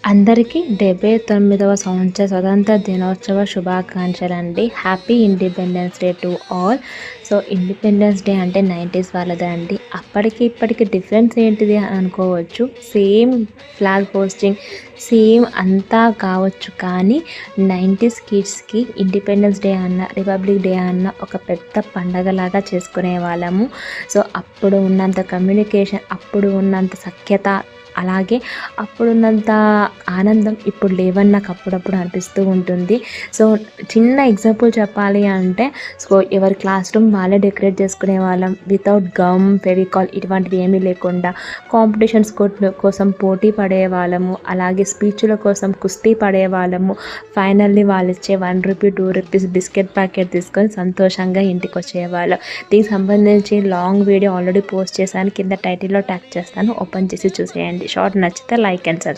అందరికీ 79వ సంవత్సర స్వతంత్ర దినోత్సవ శుభాకాంక్షలండి. Happy independence day to all. So independence day అంటే 90s వాళ్ళదే అండి. అప్పటికి ఇప్పటికి డిఫరెన్స్ ఏంటిది అని అనుకోవచ్చు. సేమ్ ఫ్లాగ్ పోస్టింగ్, సేమ్ అంతా కావచ్చు. కానీ 90s కిడ్స్కి ఇండిపెండెన్స్ డే అన్న, రిపబ్లిక్ డే అన్న ఒక పెద్ద పండగలాగా చేసుకునే వాళ్ళము. సో అప్పుడు ఉన్నంత కమ్యూనికేషన్, అప్పుడు ఉన్నంత సఖ్యత, అలాగే అప్పుడున్నంత ఆనందం ఇప్పుడు లేవని నాకు అప్పుడప్పుడు అనిపిస్తూ ఉంటుంది. సో చిన్న ఎగ్జాంపుల్ చెప్పాలి అంటే, సో ఎవరి క్లాస్ రూమ్ వాళ్ళే డెకరేట్ చేసుకునే వాళ్ళం. వితౌట్ గమ్, ఫెవికాల్ ఇటువంటివి ఏమీ లేకుండా కాంపిటీషన్స్ కోసం పోటీ పడేవాళ్ళము. అలాగే స్పీచ్ల కోసం కుస్తీ పడేవాళ్ళము. ఫైనల్లీ వాళ్ళు ఇచ్చే 1 రూపీ 2 రూపీస్ బిస్కెట్ ప్యాకెట్ తీసుకొని సంతోషంగా ఇంటికి వచ్చేవాళ్ళం. దీనికి సంబంధించి లాంగ్ వీడియో ఆల్రెడీ పోస్ట్ చేశాను, కింద టైటిల్లో ట్యాగ్ చేస్తాను, ఓపెన్ చేసి చూసేయండి. షార్ట్ నచ్చితే లైక్ అండ్ సబ్స్క్రైబ్.